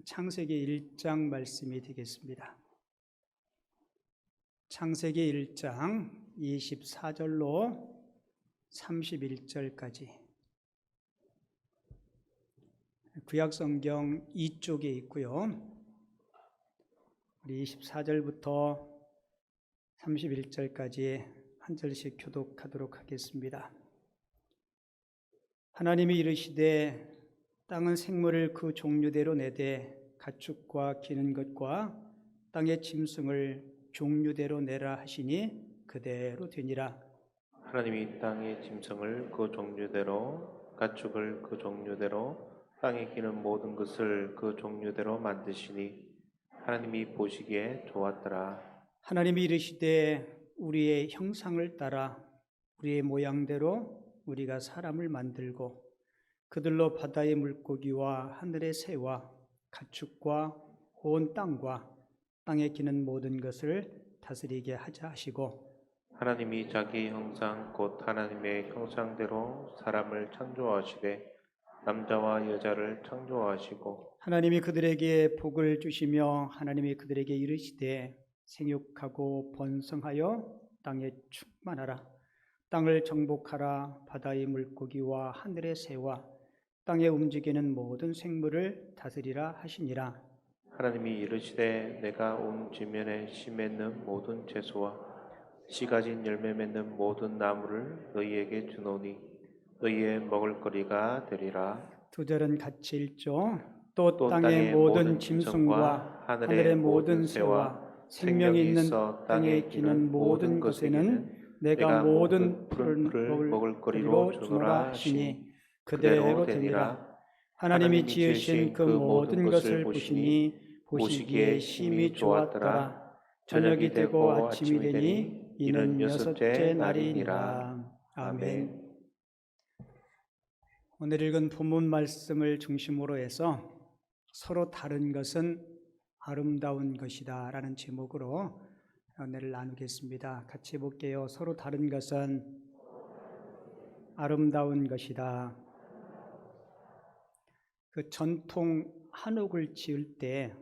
창세기 1장 말씀이 되겠습니다. 창세기 1장 24절로 31절까지 구약성경 2쪽에 있고요. 우리 24절부터 31절까지 한 절씩 교독하도록 하겠습니다. 하나님이 이르시되 땅은 생물을 그 종류대로 내되 가축과 기는 것과 땅의 짐승을 종류대로 내라 하시니 그대로 되니라. 하나님이 땅의 짐승을 그 종류대로 가축을 그 종류대로 땅에 기는 모든 것을 그 종류대로 만드시니 하나님이 보시기에 좋았더라. 하나님이 이르시되 우리의 형상을 따라 우리의 모양대로 우리가 사람을 만들고 그들로 바다의 물고기와 하늘의 새와 가축과 온 땅과 땅에 기는 모든 것을 다스리게 하자 하시고 하나님이 자기 형상 곧 하나님의 형상대로 사람을 창조하시되 남자와 여자를 창조하시고 하나님이 그들에게 복을 주시며 하나님이 그들에게 이르시되 생육하고 번성하여 땅에 충만하라. 땅을 정복하라. 바다의 물고기와 하늘의 새와 땅에 움직이는 모든 생물을 다스리라 하시니라. 하나님이 이르시되 내가 온 지면에 씨 맺는 모든 채소와 씨 가진 열매 맺는 모든 나무를 너희에게 주노니 너희의 먹을거리가 되리라. 두 절은 같이 읽죠. 또 땅의 땅의 모든 짐승과 하늘의 모든 새와 생명이 있는 땅에 기는 모든 것에는 내가 모든 풀을 먹을거리로 주노라 하시니 그대로 되니라. 하나님이 지으신 그 모든 것을 보시니 보시기에 심히 좋았더라. 저녁이 되고 아침이 되니 이는 여섯째 날이니라. 아멘. 오늘 읽은 본문 말씀을 중심으로 해서 서로 다른 것은 아름다운 것이다 라는 제목으로 은혜를 나누겠습니다. 같이 볼게요. 서로 다른 것은 아름다운 것이다. 그 전통 한옥을 지을 때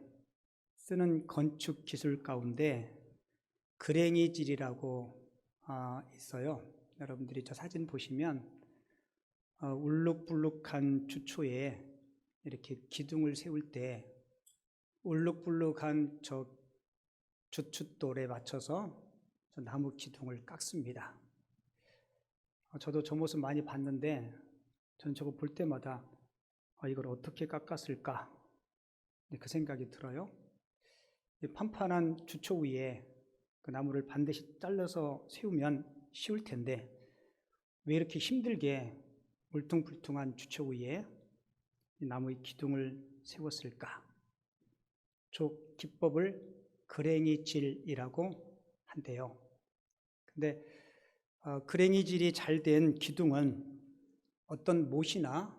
쓰는 건축 기술 가운데 그랭이질이라고 있어요. 여러분들이 저 사진 보시면 울룩불룩한 주초에 이렇게 기둥을 세울 때 울룩불룩한 저 주춧돌에 맞춰서 저 나무 기둥을 깎습니다. 저도 저 모습 많이 봤는데 저는 저거 볼 때마다 이걸 어떻게 깎았을까 그 생각이 들어요. 판판한 주초 위에 그 나무를 반드시 잘라서 세우면 쉬울 텐데 왜 이렇게 힘들게 울퉁불퉁한 주초 위에 나무의 기둥을 세웠을까? 저 기법을 그랭이질이라고 한대요. 근데 그랭이질이 잘 된 기둥은 어떤 못이나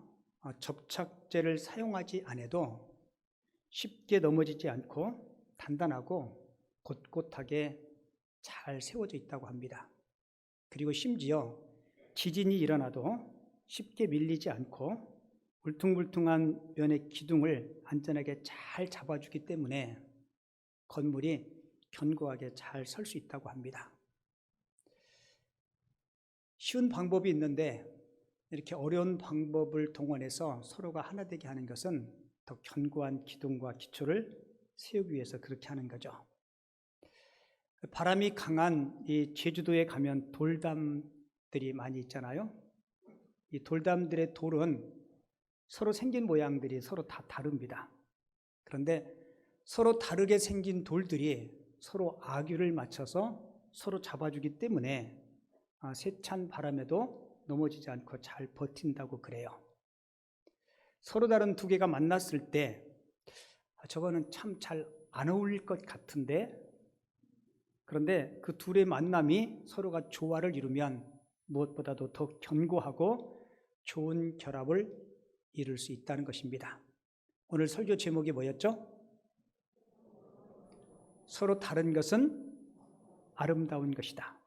접착제를 사용하지 않아도 쉽게 넘어지지 않고 단단하고 곧곧하게 잘 세워져 있다고 합니다. 그리고 심지어 지진이 일어나도 쉽게 밀리지 않고 울퉁불퉁한 면의 기둥을 안전하게 잘 잡아주기 때문에 건물이 견고하게 잘 설 수 있다고 합니다. 쉬운 방법이 있는데 이렇게 어려운 방법을 동원해서 서로가 하나 되게 하는 것은 더 견고한 기둥과 기초를 세우기 위해서 그렇게 하는 거죠. 바람이 강한 이 제주도에 가면 돌담들이 많이 있잖아요. 이 돌담들의 돌은 서로 생긴 모양들이 서로 다 다릅니다. 그런데 서로 다르게 생긴 돌들이 서로 악유를 맞춰서 서로 잡아주기 때문에 세찬 바람에도 넘어지지 않고 잘 버틴다고 그래요. 서로 다른 두 개가 만났을 때 저거는 참 잘 안 어울릴 것 같은데 그런데 그 둘의 만남이 서로가 조화를 이루면 무엇보다도 더 견고하고 좋은 결합을 이룰 수 있다는 것입니다. 오늘 설교 제목이 뭐였죠? 서로 다른 것은 아름다운 것이다.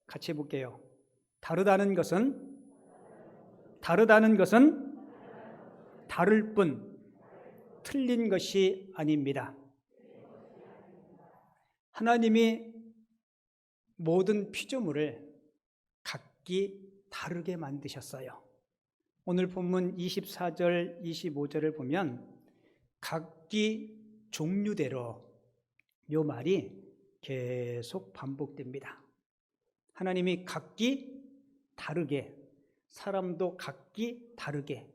같이 해볼게요. 다르다는 것은 다를 뿐 틀린 것이 아닙니다. 하나님이 모든 피조물을 각기 다르게 만드셨어요. 오늘 본문 24절, 25절을 보면 각기 종류대로 이 말이 계속 반복됩니다. 하나님이 각기 다르게, 사람도 각기 다르게,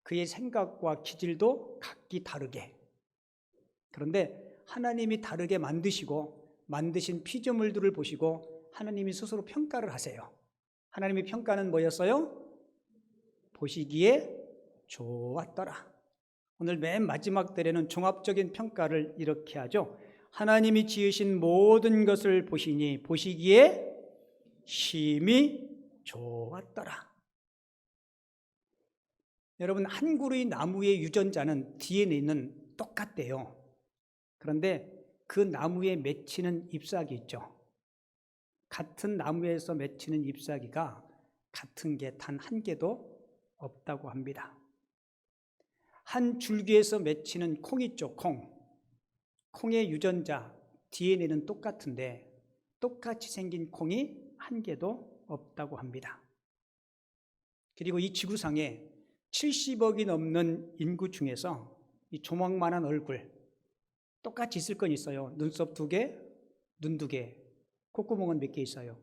그의 생각과 기질도 각기 다르게. 그런데 하나님이 다르게 만드시고 만드신 피조물들을 보시고 하나님이 스스로 평가를 하세요. 하나님의 평가는 뭐였어요? 보시기에 좋았더라. 오늘 맨 마지막 때에는 종합적인 평가를 이렇게 하죠. 하나님이 지으신 모든 것을 보시니 보시기에 심히 좋았더라. 여러분, 한 그루의 나무의 유전자는 DNA는 똑같대요. 그런데 그 나무에 맺히는 잎사귀 있죠. 같은 나무에서 맺히는 잎사귀가 같은 게 단 한 개도 없다고 합니다. 한 줄기에서 맺히는 콩 있죠, 콩. 콩의 유전자, DNA는 똑같은데 똑같이 생긴 콩이 한 개도 없다고 합니다. 그리고 이 지구상에 70억이 넘는 인구 중에서 이 조망만한 얼굴, 똑같이 있을 건 있어요. 눈썹 2개, 눈 2개, 콧구멍은 몇 개 있어요?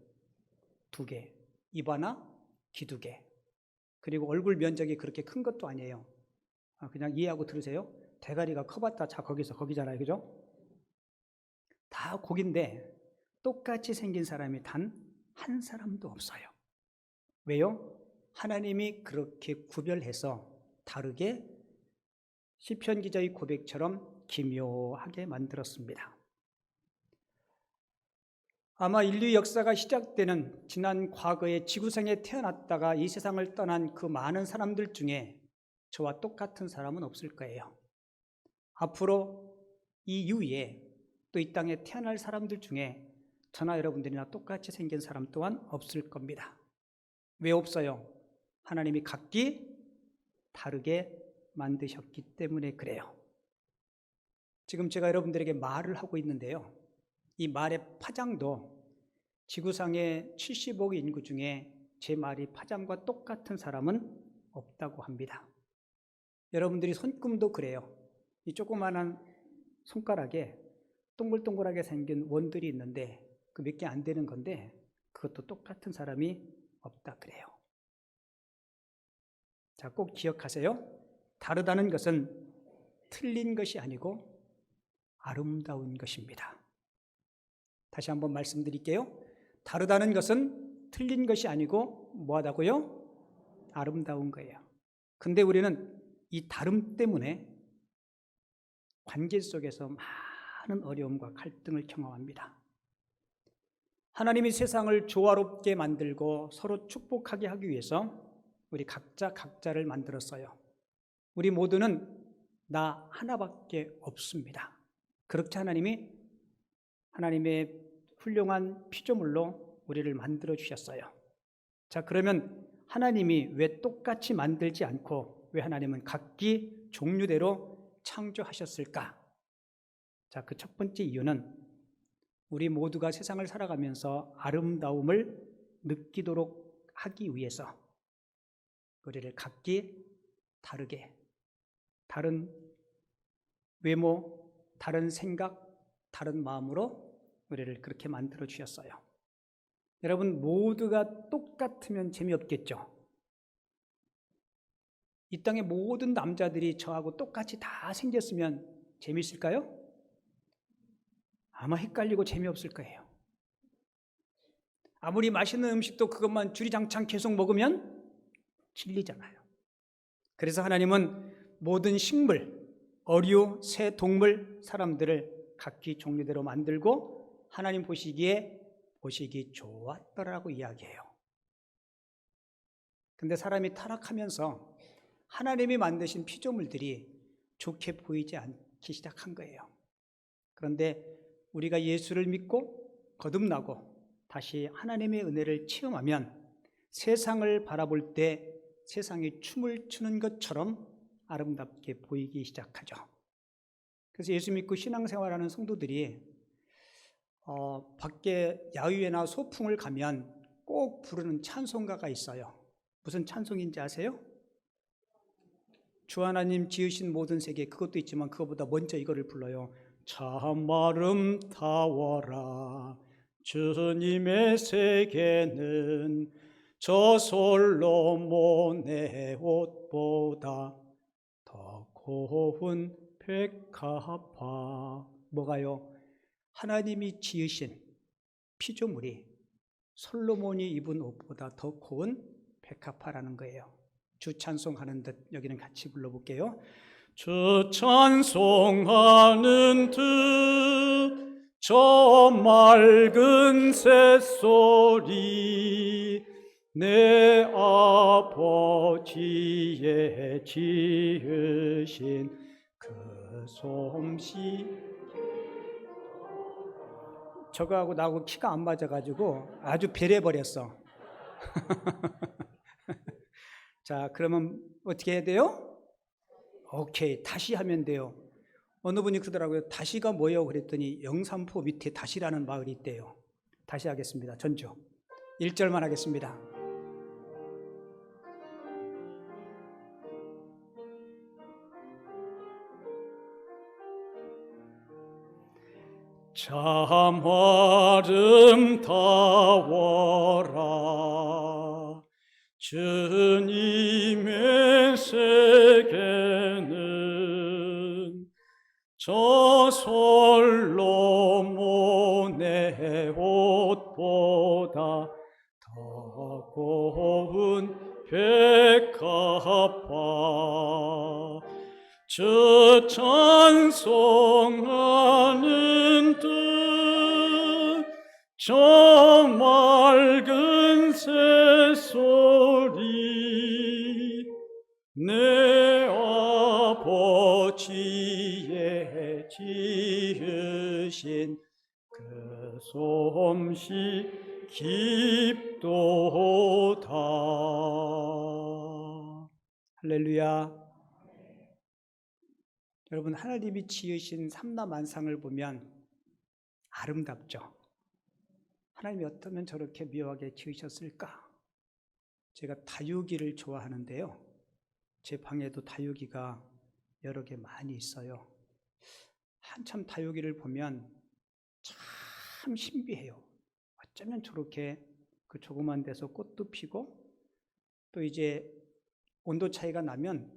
2개, 입 하나, 귀 2개. 그리고 얼굴 면적이 그렇게 큰 것도 아니에요. 그냥 이해하고 들으세요. 대가리가 커봤자 자 거기서 거기잖아요, 그죠? 다 고기인데 똑같이 생긴 사람이 단 한 사람도 없어요. 왜요? 하나님이 그렇게 구별해서 다르게 시편 기자의 고백처럼 기묘하게 만들었습니다. 아마 인류 역사가 시작되는 지난 과거에 지구상에 태어났다가 이 세상을 떠난 그 많은 사람들 중에 저와 똑같은 사람은 없을 거예요. 앞으로 이 이후에 또 이 땅에 태어날 사람들 중에 저나 여러분들이나 똑같이 생긴 사람 또한 없을 겁니다. 왜 없어요? 하나님이 각기 다르게 만드셨기 때문에 그래요. 지금 제가 여러분들에게 말을 하고 있는데요. 이 말의 파장도 지구상의 70억 인구 중에 제 말이 파장과 똑같은 사람은 없다고 합니다. 여러분들이 손금도 그래요. 이 조그마한 손가락에 동글동글하게 생긴 원들이 있는데 그 몇 개 안 되는 건데 그것도 똑같은 사람이 없다 그래요. 자, 꼭 기억하세요. 다르다는 것은 틀린 것이 아니고 아름다운 것입니다. 다시 한번 말씀드릴게요. 다르다는 것은 틀린 것이 아니고 뭐하다고요? 아름다운 거예요. 근데 우리는 이 다름 때문에 관계 속에서 많은 어려움과 갈등을 경험합니다. 하나님이 세상을 조화롭게 만들고 서로 축복하게 하기 위해서 우리 각자 각자를 만들었어요. 우리 모두는 나 하나밖에 없습니다. 그렇게 하나님의 훌륭한 피조물로 우리를 만들어 주셨어요. 자, 그러면 하나님이 왜 똑같이 만들지 않고 왜 하나님은 각기 종류대로 창조하셨을까? 자, 그 첫 번째 이유는 우리 모두가 세상을 살아가면서 아름다움을 느끼도록 하기 위해서 우리를 각기 다르게, 다른 외모, 다른 생각, 다른 마음으로 우리를 그렇게 만들어 주셨어요. 여러분, 모두가 똑같으면 재미없겠죠? 이 땅의 모든 남자들이 저하고 똑같이 다 생겼으면 재미있을까요? 아마 헷갈리고 재미없을 거예요. 아무리 맛있는 음식도 그것만 주리장창 계속 먹으면 질리잖아요. 그래서 하나님은 모든 식물, 어류, 새, 동물, 사람들을 각기 종류대로 만들고 하나님 보시기 좋았더라고 이야기해요. 근데 사람이 타락하면서 하나님이 만드신 피조물들이 좋게 보이지 않기 시작한 거예요. 그런데 우리가 예수를 믿고 거듭나고 다시 하나님의 은혜를 체험하면 세상을 바라볼 때 세상이 춤을 추는 것처럼 아름답게 보이기 시작하죠. 그래서 예수 믿고 신앙생활하는 성도들이 밖에 야유회나 소풍을 가면 꼭 부르는 찬송가가 있어요. 무슨 찬송인지 아세요? 주 하나님 지으신 모든 세계, 그것도 있지만 그것보다 먼저 이거를 불러요. 참 아름다워라 주님의 세계는 저 솔로몬의 옷보다 더 고운 백합화. 뭐가요? 하나님이 지으신 피조물이 솔로몬이 입은 옷보다 더 고운 백합화라는 거예요. 주 찬송하는 듯 여기는 같이 불러볼게요. 주 찬송하는 듯 저 맑은 새소리 내 아버지의 지으신 그 솜씨. 저거하고 나하고 키가 안 맞아가지고 아주 배려버렸어. 자, 그러면 어떻게 해야 돼요? 오케이, 다시 하면 돼요. 어느 분이 그러더라고요. 다시가 뭐예요? 그랬더니 영산포 밑에 다시라는 마을이 있대요. 다시 하겠습니다. 전주 1절만 하겠습니다. 참 아름다워라 주님의 세계는 저 솔로몬의 옷보다 더 고운 백합화. 주 찬송하는 듯 저 맑은 새소리 내 아버지의 지으신 그 솜씨 깊도다. 할렐루야. 여러분, 하나님이 지으신 삼라만상을 보면 아름답죠. 하나님이 어쩌면 저렇게 묘하게 지으셨을까? 제가 다육이를 좋아하는데요, 제 방에도 다육이가 여러 개 많이 있어요. 한참 다육이를 보면 참 신비해요. 어쩌면 저렇게 그 조그만 데서 꽃도 피고, 또 이제 온도 차이가 나면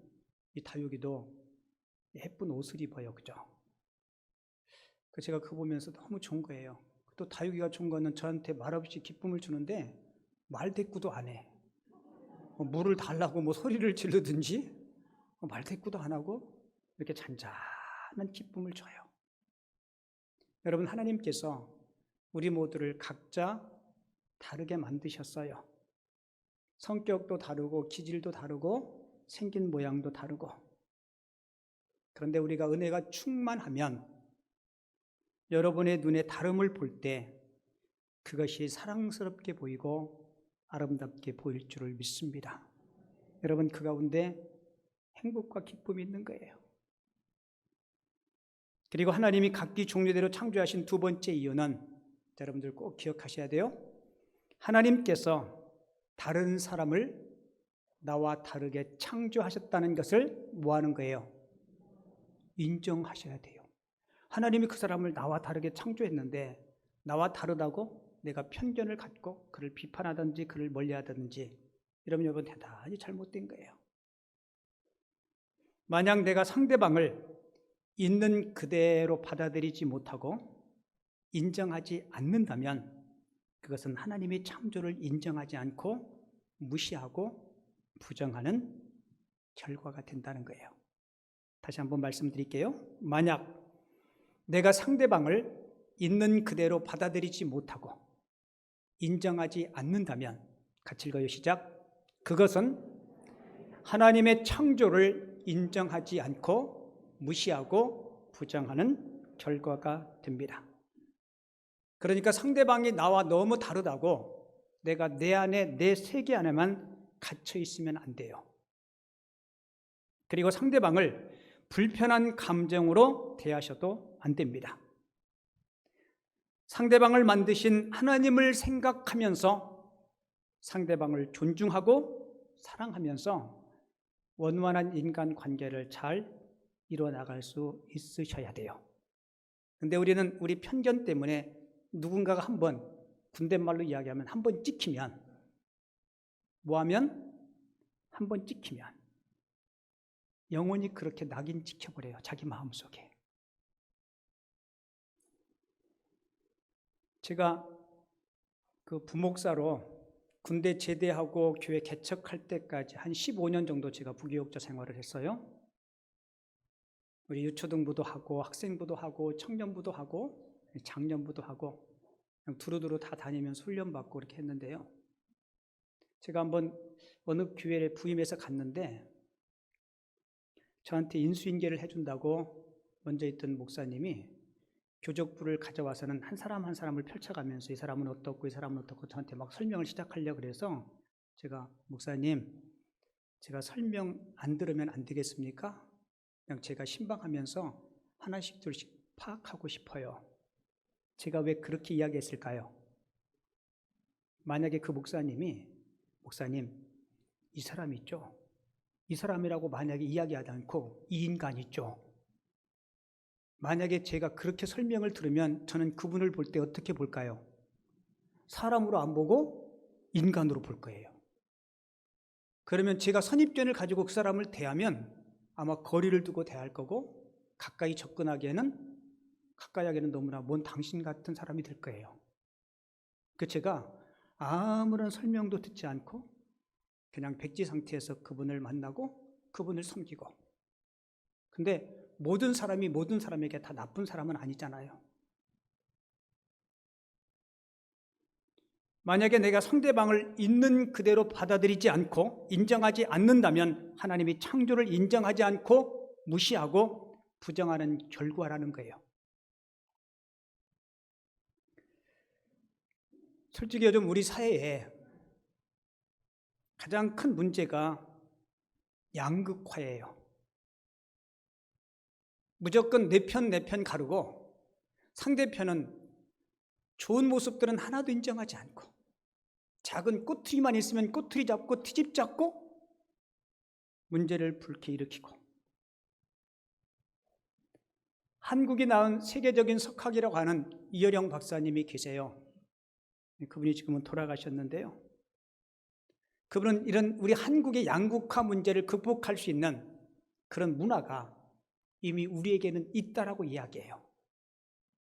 이 다육이도 예쁜 옷을 입어요. 그죠? 제가 그거 보면서 너무 좋은 거예요. 또 다육이가 좋은 거는 저한테 말없이 기쁨을 주는데 말대꾸도 안 해. 물을 달라고 뭐 소리를 지르든지 말대꾸도 안 하고 이렇게 잔잔한 기쁨을 줘요. 여러분, 하나님께서 우리 모두를 각자 다르게 만드셨어요. 성격도 다르고 기질도 다르고 생긴 모양도 다르고. 그런데 우리가 은혜가 충만하면 여러분의 눈에 다름을 볼 때 그것이 사랑스럽게 보이고 아름답게 보일 줄을 믿습니다. 여러분, 그 가운데 행복과 기쁨이 있는 거예요. 그리고 하나님이 각기 종류대로 창조하신 두 번째 이유는 여러분들 꼭 기억하셔야 돼요. 하나님께서 다른 사람을 나와 다르게 창조하셨다는 것을 뭐 하는 거예요? 인정하셔야 돼요. 하나님이 그 사람을 나와 다르게 창조했는데 나와 다르다고 내가 편견을 갖고 그를 비판하든지 그를 멀리하든지 이러면 여러분 대단히 잘못된 거예요. 만약 내가 상대방을 있는 그대로 받아들이지 못하고 인정하지 않는다면 그것은 하나님의 창조를 인정하지 않고 무시하고 부정하는 결과가 된다는 거예요. 다시 한번 말씀드릴게요. 만약 내가 상대방을 있는 그대로 받아들이지 못하고 인정하지 않는다면, 같이 읽어요. 시작. 그것은 하나님의 창조를 인정하지 않고 무시하고 부정하는 결과가 됩니다. 그러니까 상대방이 나와 너무 다르다고 내가 내 안에, 내 세계 안에만 갇혀 있으면 안 돼요. 그리고 상대방을 불편한 감정으로 대하셔도 안 됩니다. 상대방을 만드신 하나님을 생각하면서 상대방을 존중하고 사랑하면서 원만한 인간관계를 잘 이뤄나갈 수 있으셔야 돼요. 근데 우리는 우리 편견 때문에 누군가가 한번, 군대말로 이야기하면 한번 찍히면, 뭐하면? 한번 찍히면 영원히 그렇게 낙인 찍혀버려요. 자기 마음속에. 제가 그 부목사로 군대 제대하고 교회 개척할 때까지 한 15년 정도 제가 부교육자 생활을 했어요. 우리 유초등부도 하고 학생부도 하고 청년부도 하고 장년부도 하고 그냥 두루두루 다 다니면서 훈련받고 이렇게 했는데요. 제가 한번 어느 교회에 부임해서 갔는데 저한테 인수인계를 해준다고 먼저 있던 목사님이 교적부를 가져와서는 한 사람 한 사람을 펼쳐가면서 이 사람은 어떻고 이 사람은 어떻고 저한테 막 설명을 시작하려고 그래서 제가 목사님, 제가 설명 안 들으면 안 되겠습니까? 그냥 제가 신방하면서 하나씩 둘씩 파악하고 싶어요. 제가 왜 그렇게 이야기했을까요? 만약에 그 목사님이 목사님, 이 사람 있죠? 이 사람이라고 만약에 이야기하지 않고 이 인간 있죠? 만약에 제가 그렇게 설명을 들으면 저는 그분을 볼 때 어떻게 볼까요? 사람으로 안 보고 인간으로 볼 거예요. 그러면 제가 선입견을 가지고 그 사람을 대하면 아마 거리를 두고 대할 거고 가까이 접근하기에는 너무나 먼 당신 같은 사람이 될 거예요. 그 제가 아무런 설명도 듣지 않고 그냥 백지 상태에서 그분을 만나고 그분을 섬기고. 근데 모든 사람이 모든 사람에게 다 나쁜 사람은 아니잖아요. 만약에 내가 상대방을 있는 그대로 받아들이지 않고 인정하지 않는다면 하나님이 창조를 인정하지 않고 무시하고 부정하는 결과라는 거예요. 솔직히 요즘 우리 사회에 가장 큰 문제가 양극화예요. 무조건 내 편 가르고 상대편은 좋은 모습들은 하나도 인정하지 않고 작은 꼬투리만 있으면 꼬투리 잡고 트집 잡고 문제를 불러일으키고. 한국이 낳은 세계적인 석학이라고 하는 이어령 박사님이 계세요. 그분이 지금은 돌아가셨는데요. 그분은 이런 우리 한국의 양극화 문제를 극복할 수 있는 그런 문화가 이미 우리에게는 있다라고 이야기해요.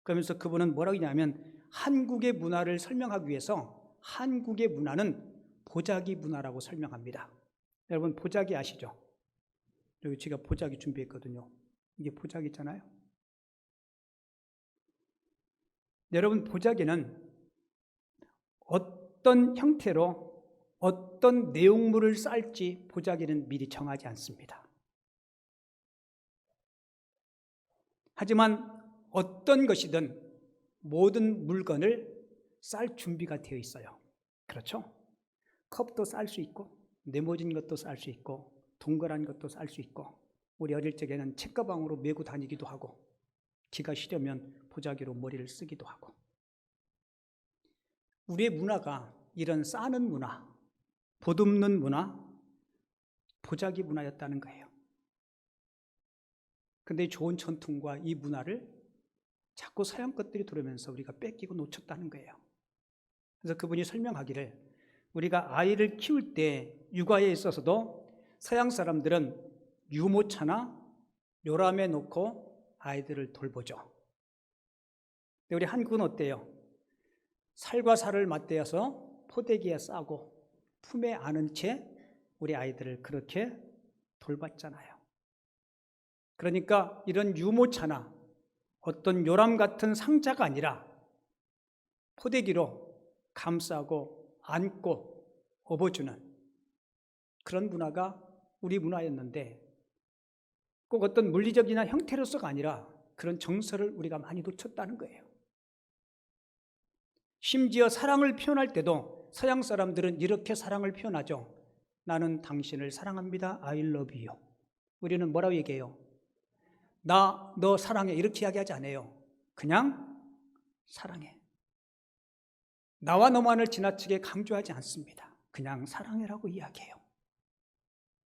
그러면서 그분은 뭐라고 하냐면 한국의 문화를 설명하기 위해서 한국의 문화는 보자기 문화라고 설명합니다. 여러분 보자기 아시죠? 여기 제가 보자기 준비했거든요. 이게 보자기잖아요. 여러분 보자기는 어떤 형태로 어떤 내용물을 쌀지 보자기는 미리 정하지 않습니다. 하지만 어떤 것이든 모든 물건을 쌀 준비가 되어 있어요. 그렇죠? 컵도 쌀 수 있고 네모진 것도 쌀 수 있고 동그란 것도 쌀 수 있고 우리 어릴 적에는 책가방으로 메고 다니기도 하고 기가 싫으면 보자기로 머리를 쓰기도 하고. 우리의 문화가 이런 싸는 문화, 보듬는 문화, 보자기 문화였다는 거예요. 그런데 좋은 전통과 이 문화를 자꾸 서양 것들이 들어오면서 우리가 뺏기고 놓쳤다는 거예요. 그래서 그분이 설명하기를 우리가 아이를 키울 때 육아에 있어서도 서양 사람들은 유모차나 요람에 놓고 아이들을 돌보죠. 근데 우리 한국은 어때요? 살과 살을 맞대어서 포대기에 싸고 품에 안은 채 우리 아이들을 그렇게 돌봤잖아요. 그러니까 이런 유모차나 어떤 요람 같은 상자가 아니라 포대기로 감싸고 안고 업어주는 그런 문화가 우리 문화였는데 꼭 어떤 물리적이나 형태로서가 아니라 그런 정서를 우리가 많이 놓쳤다는 거예요. 심지어 사랑을 표현할 때도 서양 사람들은 이렇게 사랑을 표현하죠. 나는 당신을 사랑합니다. I love you. 우리는 뭐라고 얘기해요? 너 사랑해 이렇게 이야기하지 않아요. 그냥 사랑해. 나와 너만을 지나치게 강조하지 않습니다. 그냥 사랑해라고 이야기해요.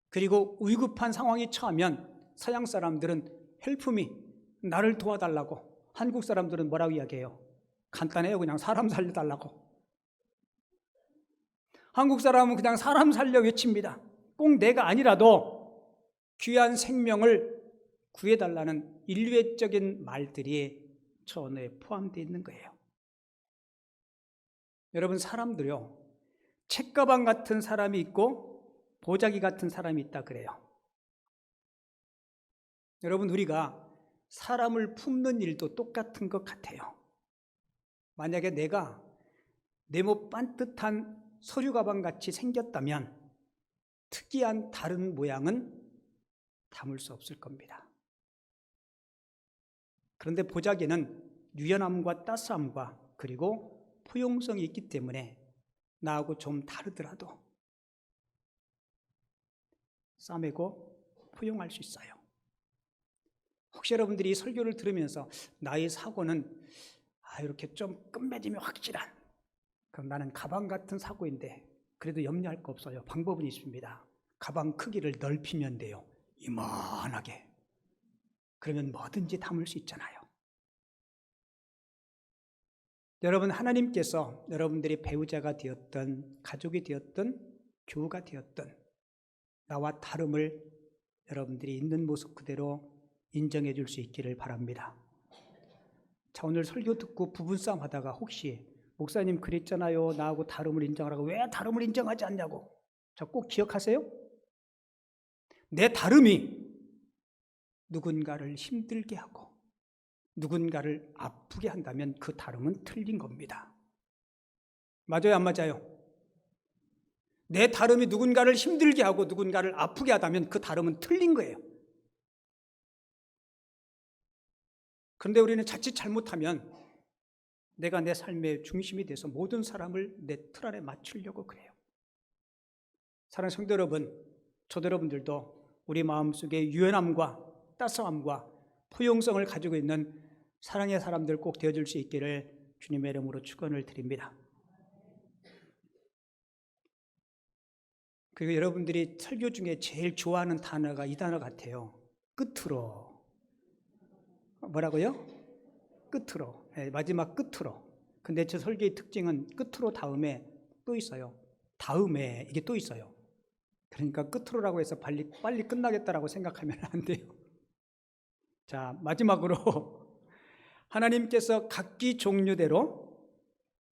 그리고 위급한 상황이 처하면 서양 사람들은 헬프미, 나를 도와달라고, 한국 사람들은 뭐라고 이야기해요? 간단해요. 그냥 사람 살려달라고. 한국 사람은 그냥 사람 살려 외칩니다. 꼭 내가 아니라도 귀한 생명을 구해달라는 인류애적인 말들이 저 언어에 포함되어 있는 거예요. 여러분, 사람들요, 책가방 같은 사람이 있고 보자기 같은 사람이 있다 그래요. 여러분, 우리가 사람을 품는 일도 똑같은 것 같아요. 만약에 내가 네모 반듯한 서류 가방 같이 생겼다면 특이한 다른 모양은 담을 수 없을 겁니다. 그런데 보자기는 유연함과 따스함과 그리고 포용성이 있기 때문에 나하고 좀 다르더라도 싸매고 포용할 수 있어요. 혹시 여러분들이 이 설교를 들으면서 나의 사고는 이렇게 좀 끝맺음이 확실한, 그럼 나는 가방 같은 사고인데 그래도 염려할 거 없어요. 방법은 있습니다. 가방 크기를 넓히면 돼요. 이만하게. 그러면 뭐든지 담을 수 있잖아요. 여러분, 하나님께서 여러분들이 배우자가 되었든 가족이 되었든 교우가 되었든 나와 다름을 여러분들이 있는 모습 그대로 인정해 줄 수 있기를 바랍니다. 자, 오늘 설교 듣고 부부싸움 하다가 혹시 목사님 그랬잖아요. 나하고 다름을 인정하라고. 왜 다름을 인정하지 않냐고. 자, 꼭 기억하세요. 내 다름이 누군가를 힘들게 하고 누군가를 아프게 한다면 그 다름은 틀린 겁니다. 맞아요, 안 맞아요? 내 다름이 누군가를 힘들게 하고 누군가를 아프게 하다면 그 다름은 틀린 거예요. 그런데 우리는 자칫 잘못하면 내가 내 삶의 중심이 돼서 모든 사람을 내 틀 안에 맞추려고 그래요. 사랑하는 성도 여러분, 저도 여러분들도 우리 마음속에 유연함과 따스함과 포용성을 가지고 있는 사랑의 사람들 꼭 되어줄 수 있기를 주님의 이름으로 축원을 드립니다. 그리고 여러분들이 설교 중에 제일 좋아하는 단어가 이 단어 같아요. 끝으로. 뭐라고요? 끝으로. 네, 마지막 끝으로. 근데 저 설교의 특징은 끝으로 다음에 또 있어요. 다음에 이게 또 있어요. 그러니까 끝으로라고 해서 빨리 끝나겠다라고 생각하면 안 돼요. 자, 마지막으로 하나님께서 각기 종류대로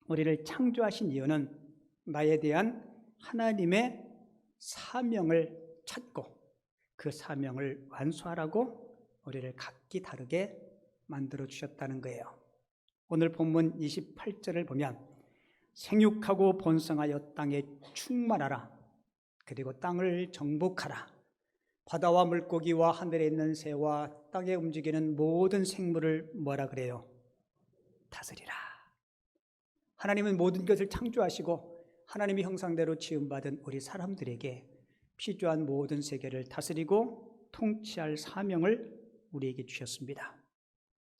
우리를 창조하신 이유는 나에 대한 하나님의 사명을 찾고 그 사명을 완수하라고 우리를 각기 다르게 만들어 주셨다는 거예요. 오늘 본문 28절을 보면 생육하고 번성하여 땅에 충만하라. 그리고 땅을 정복하라. 바다와 물고기와 하늘에 있는 새와 땅에 움직이는 모든 생물을 뭐라 그래요? 다스리라. 하나님은 모든 것을 창조하시고 하나님의 형상대로 지음받은 우리 사람들에게 필요한 모든 세계를 다스리고 통치할 사명을 우리에게 주셨습니다.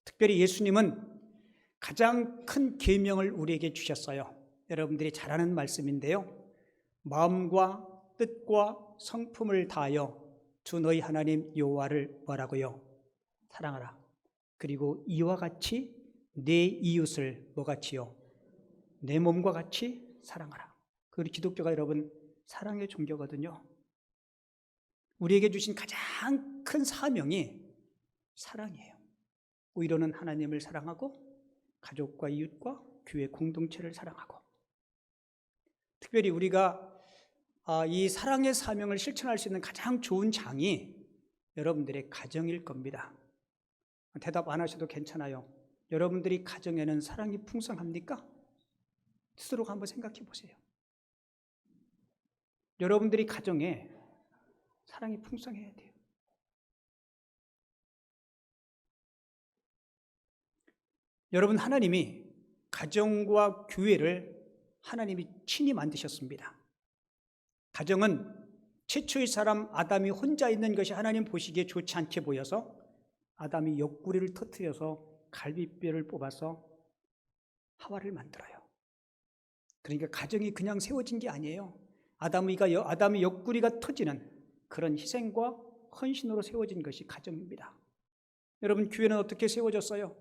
특별히 예수님은 가장 큰 계명을 우리에게 주셨어요. 여러분들이 잘 아는 말씀인데요. 마음과 뜻과 성품을 다하여 주 너희 하나님 여호와를 뭐라고요? 사랑하라. 그리고 이와 같이 내 이웃을 뭐같이요? 내 몸과 같이 사랑하라. 우리 기독교가 여러분 사랑의 종교거든요. 우리에게 주신 가장 큰 사명이 사랑이에요. 의로는 하나님을 사랑하고 가족과 이웃과 교회 공동체를 사랑하고, 특별히 우리가 이 사랑의 사명을 실천할 수 있는 가장 좋은 장이 여러분들의 가정일 겁니다. 대답 안 하셔도 괜찮아요. 여러분들이 가정에는 사랑이 풍성합니까? 스스로 한번 생각해 보세요. 여러분들이 가정에 사랑이 풍성해야 돼요. 여러분, 하나님이 가정과 교회를 하나님이 친히 만드셨습니다. 가정은 최초의 사람 아담이 혼자 있는 것이 하나님 보시기에 좋지 않게 보여서 아담이 옆구리를 터뜨려서 갈비뼈를 뽑아서 하와를 만들어요. 그러니까 가정이 그냥 세워진 게 아니에요. 아담이 옆구리가 터지는 그런 희생과 헌신으로 세워진 것이 가정입니다. 여러분, 교회는 어떻게 세워졌어요?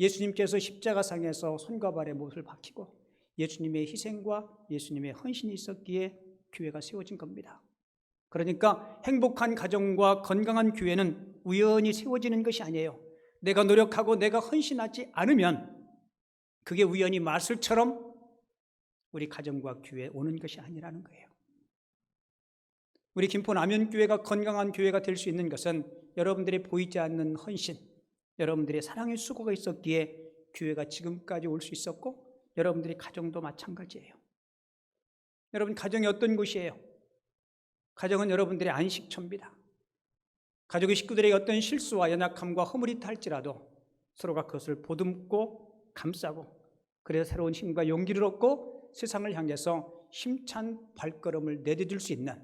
예수님께서 십자가상에서 손과 발에 못을 박히고 예수님의 희생과 예수님의 헌신이 있었기에 교회가 세워진 겁니다. 그러니까 행복한 가정과 건강한 교회는 우연히 세워지는 것이 아니에요. 내가 노력하고 내가 헌신하지 않으면 그게 우연히 마술처럼 우리 가정과 교회에 오는 것이 아니라는 거예요. 우리 김포 남현교회가 건강한 교회가 될 수 있는 것은 여러분들의 보이지 않는 헌신, 여러분들의 사랑의 수고가 있었기에 교회가 지금까지 올 수 있었고 여러분들의 가정도 마찬가지예요. 여러분, 가정이 어떤 곳이에요? 가정은 여러분들의 안식처입니다. 가족의 식구들에게 어떤 실수와 연약함과 허물이 있다 할지라도 서로가 그것을 보듬고 감싸고 그래서 새로운 힘과 용기를 얻고 세상을 향해서 힘찬 발걸음을 내디딜 수 있는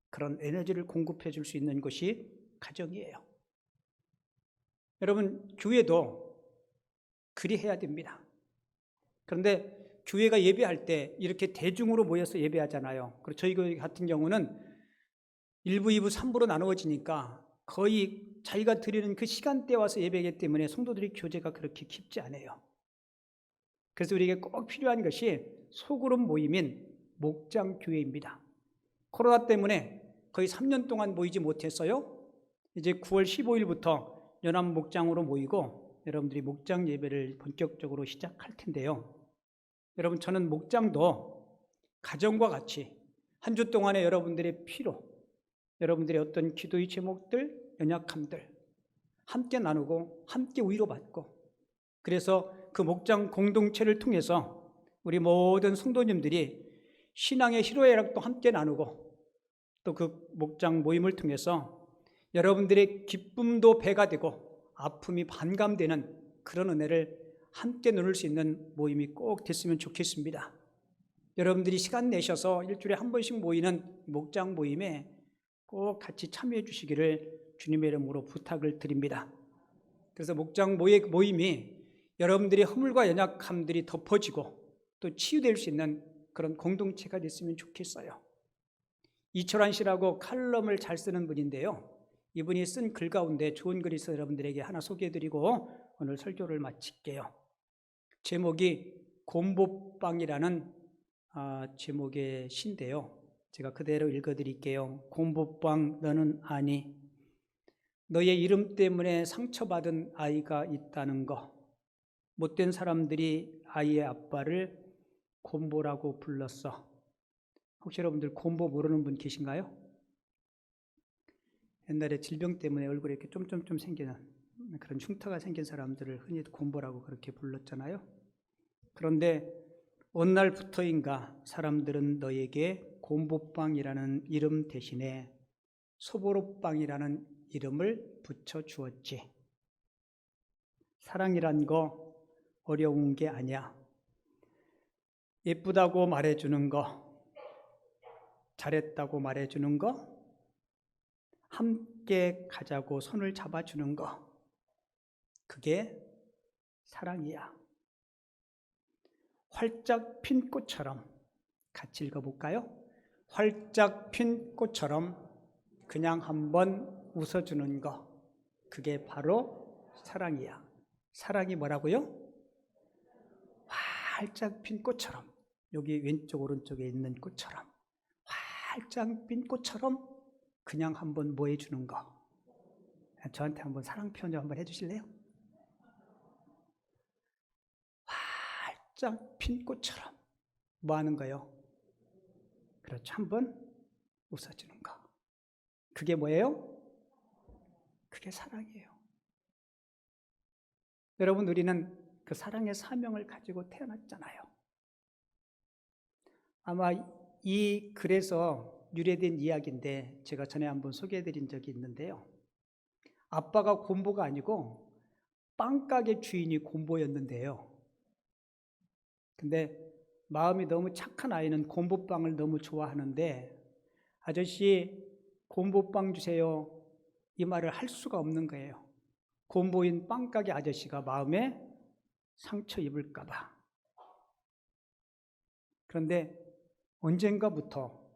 그런 에너지를 공급해 줄 수 있는 것이 가정이에요. 여러분, 교회도 그리해야 됩니다. 그런데 교회가 예배할 때 이렇게 대중으로 모여서 예배하잖아요. 그리고 저희 교회 같은 경우는 1부, 2부, 3부로 나누어지니까 거의 자기가 드리는 그 시간대에 와서 예배하기 때문에 성도들의 교제가 그렇게 깊지 않아요. 그래서 우리에게 꼭 필요한 것이 소그룹 모임인 목장교회입니다. 코로나 때문에 거의 3년 동안 모이지 못했어요. 이제 9월 15일부터 연합 목장으로 모이고 여러분들이 목장 예배를 본격적으로 시작할 텐데요. 여러분, 저는 목장도 가정과 같이 한 주 동안에 여러분들의 피로, 여러분들의 어떤 기도의 제목들, 연약함들 함께 나누고 함께 위로받고 그래서 그 목장 공동체를 통해서 우리 모든 성도님들이 신앙의 희로애락도 함께 나누고 또 그 목장 모임을 통해서 여러분들의 기쁨도 배가 되고 아픔이 반감되는 그런 은혜를 함께 누릴 수 있는 모임이 꼭 됐으면 좋겠습니다. 여러분들이 시간 내셔서 일주일에 한 번씩 모이는 목장 모임에 꼭 같이 참여해 주시기를 주님의 이름으로 부탁을 드립니다. 그래서 목장 모임이 여러분들의 허물과 연약함들이 덮어지고 또 치유될 수 있는 그런 공동체가 됐으면 좋겠어요. 이철환 씨라고 칼럼을 잘 쓰는 분인데요. 이분이 쓴 글 가운데 좋은 글이 있어서 여러분들에게 하나 소개해드리고 오늘 설교를 마칠게요. 제목이 곰보빵이라는 제목의 시인데요. 제가 그대로 읽어드릴게요. 곰보빵 너는 아니, 너의 이름 때문에 상처받은 아이가 있다는 거. 못된 사람들이 아이의 아빠를 곰보라고 불렀어. 혹시 여러분들 곰보 모르는 분 계신가요? 옛날에 질병 때문에 얼굴에 이렇게 쫌쫌쫌 생기는 그런 흉터가 생긴 사람들을 흔히 곰보라고 그렇게 불렀잖아요. 그런데 어느 날부터인가 사람들은 너에게 곰보빵이라는 이름 대신에 소보로빵이라는 이름을 붙여주었지. 사랑이란 거 어려운 게 아니야. 예쁘다고 말해주는 거, 잘했다고 말해주는 거, 함께 가자고 손을 잡아주는 거, 그게 사랑이야. 활짝 핀 꽃처럼, 같이 읽어볼까요? 활짝 핀 꽃처럼 그냥 한번 웃어주는 거, 그게 바로 사랑이야. 사랑이 뭐라고요? 활짝 핀 꽃처럼, 여기 왼쪽 오른쪽에 있는 꽃처럼 활짝 핀 꽃처럼 그냥 한번 뭐 해주는 거. 저한테 한번 사랑 표현 좀 한번 해주실래요? 활짝 핀 꽃처럼 뭐 하는 거예요? 그렇죠. 한번 웃어주는 거. 그게 뭐예요? 그게 사랑이에요. 여러분, 우리는 그 사랑의 사명을 가지고 태어났잖아요. 아마 이 글에서 유래된 이야기인데 제가 전에 한번 소개해드린 적이 있는데요. 아빠가 곰보가 아니고 빵가게 주인이 곰보였는데요. 근데 마음이 너무 착한 아이는 곰보빵을 너무 좋아하는데 아저씨 곰보빵 주세요 이 말을 할 수가 없는 거예요. 곰보인 빵가게 아저씨가 마음에 상처 입을까 봐. 그런데 언젠가부터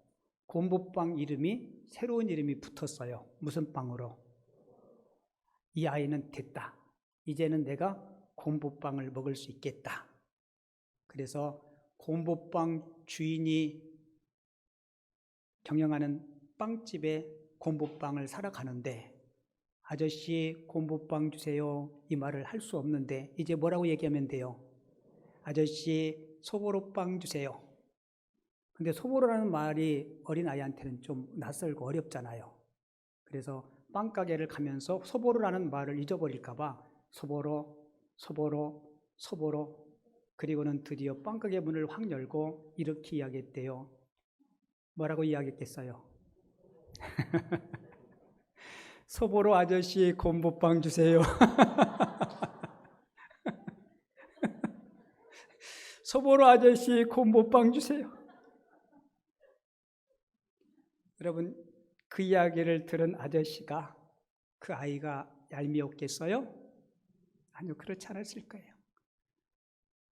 곰보빵 이름이 새로운 이름이 붙었어요. 무슨 빵으로? 이 아이는 됐다. 이제는 내가 곰보빵을 먹을 수 있겠다. 그래서 곰보빵 주인이 경영하는 빵집에 곰보빵을 사러 가는데 아저씨 곰보빵 주세요 이 말을 할 수 없는데 이제 뭐라고 얘기하면 돼요? 아저씨 소보로빵 주세요. 근데 소보로라는 말이 어린아이한테는 좀 낯설고 어렵잖아요. 그래서 빵가게를 가면서 소보로라는 말을 잊어버릴까 봐 소보로 소보로 소보로 그리고는 드디어 빵가게 문을 확 열고 이렇게 이야기했대요. 뭐라고 이야기했겠어요? 소보로 아저씨 곰보빵 주세요. 소보로 아저씨 곰보빵 주세요. 여러분 그 이야기를 들은 아저씨가 그 아이가 얄미웠겠어요? 아니요, 그렇지 않았을 거예요.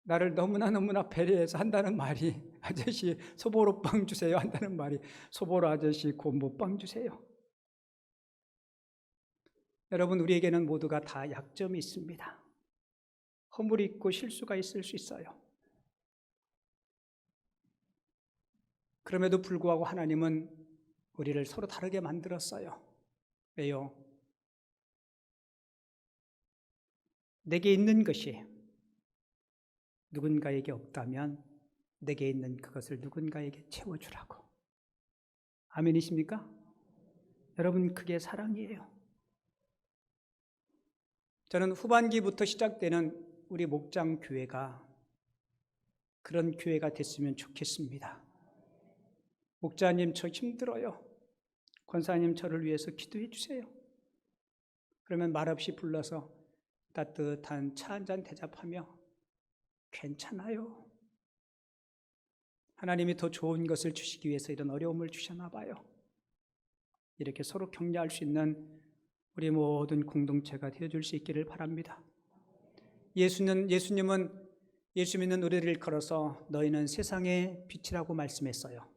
나를 너무나 배려해서 한다는 말이 아저씨 소보로빵 주세요 한다는 말이 소보로 아저씨 곰보빵 주세요. 여러분 우리에게는 모두가 다 약점이 있습니다. 허물이 있고 실수가 있을 수 있어요. 그럼에도 불구하고 하나님은 우리를 서로 다르게 만들었어요. 왜요? 내게 있는 것이 누군가에게 없다면 내게 있는 그것을 누군가에게 채워주라고. 아멘이십니까? 여러분 그게 사랑이에요. 저는 후반기부터 시작되는 우리 목장 교회가 그런 교회가 됐으면 좋겠습니다. 목자님 저 힘들어요. 권사님 저를 위해서 기도해 주세요. 그러면 말없이 불러서 따뜻한 차 한잔 대접하며 괜찮아요. 하나님이 더 좋은 것을 주시기 위해서 이런 어려움을 주셨나 봐요. 이렇게 서로 격려할 수 있는 우리 모든 공동체가 되어줄 수 있기를 바랍니다. 예수님은 예수 믿는 우리를 걸어서 너희는 세상의 빛이라고 말씀했어요.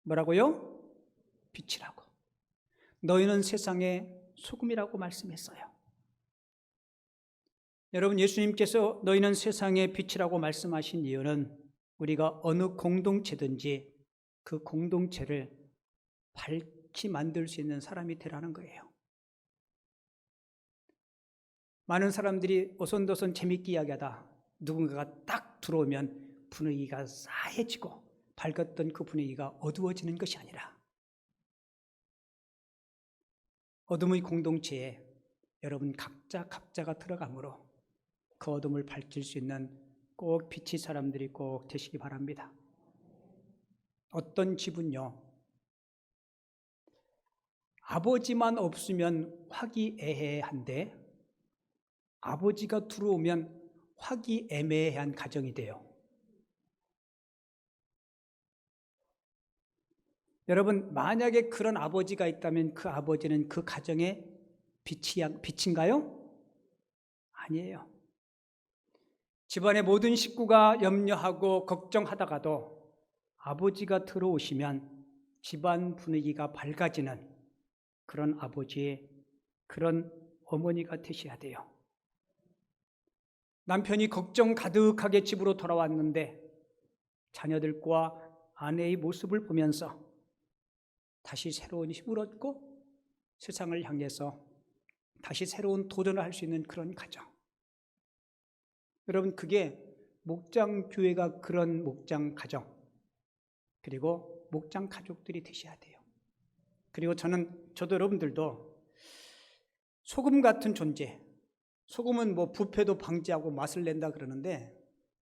뭐라고요? 빛이라고. 너희는 세상의 소금이라고 말씀했어요. 여러분 예수님께서 너희는 세상의 빛이라고 말씀하신 이유는 우리가 어느 공동체든지 그 공동체를 밝게 만들 수 있는 사람이 되라는 거예요. 많은 사람들이 오손도손 재밌게 이야기하다 누군가가 딱 들어오면 분위기가 싸해지고 밝았던 그 분위기가 어두워지는 것이 아니라 어둠의 공동체에 여러분 각자가 들어가므로 그 어둠을 밝힐 수 있는 꼭 빛의 사람들이 꼭 되시기 바랍니다. 어떤 집은요, 아버지만 없으면 화기애애한데 아버지가 들어오면 화기애매한 가정이 돼요. 여러분 만약에 그런 아버지가 있다면 그 아버지는 그 가정의 빛인가요? 아니에요. 집안의 모든 식구가 염려하고 걱정하다가도 아버지가 들어오시면 집안 분위기가 밝아지는 그런 아버지의 그런 어머니가 되셔야 돼요. 남편이 걱정 가득하게 집으로 돌아왔는데 자녀들과 아내의 모습을 보면서 다시 새로운 힘을 얻고 세상을 향해서 다시 새로운 도전을 할 수 있는 그런 가정. 여러분 그게 목장 교회가 그런 목장 가정 그리고 목장 가족들이 되셔야 돼요. 그리고 저도 여러분들도 소금 같은 존재. 소금은 뭐 부패도 방지하고 맛을 낸다 그러는데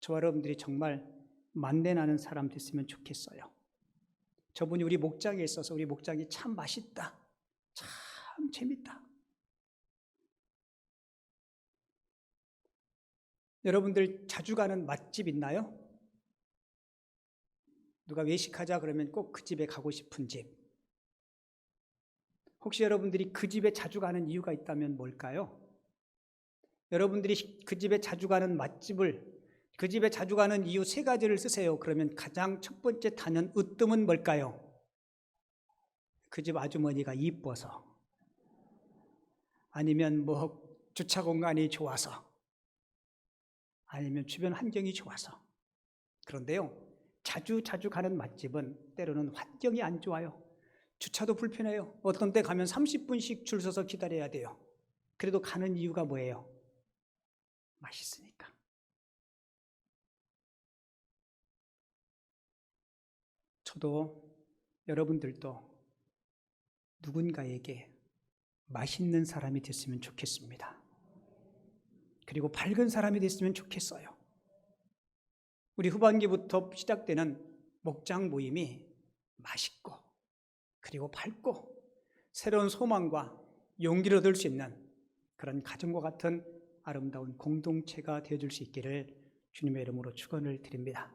저와 여러분들이 정말 만내나는 사람 됐으면 좋겠어요. 저분이 우리 목장에 있어서 우리 목장이 참 맛있다. 참 재밌다. 여러분들 자주 가는 맛집 있나요? 누가 외식하자 그러면 꼭 그 집에 가고 싶은 집. 혹시 여러분들이 그 집에 자주 가는 이유가 있다면 뭘까요? 여러분들이 그 집에 자주 가는 맛집을, 그 집에 자주 가는 이유 3가지를 쓰세요. 그러면 가장 첫 번째 타는 으뜸은 뭘까요? 그 집 아주머니가 이뻐서, 아니면 뭐 주차 공간이 좋아서, 아니면 주변 환경이 좋아서. 그런데요, 자주 가는 맛집은 때로는 환경이 안 좋아요. 주차도 불편해요. 어떤 데 가면 30분씩 줄 서서 기다려야 돼요. 그래도 가는 이유가 뭐예요? 맛있으니까. 저도 여러분들도 누군가에게 맛있는 사람이 됐으면 좋겠습니다. 그리고 밝은 사람이 됐으면 좋겠어요. 우리 후반기부터 시작되는 목장 모임이 맛있고, 그리고 밝고, 새로운 소망과 용기를 얻을 수 있는 그런 가정과 같은 아름다운 공동체가 되어줄 수 있기를 주님의 이름으로 축원을 드립니다.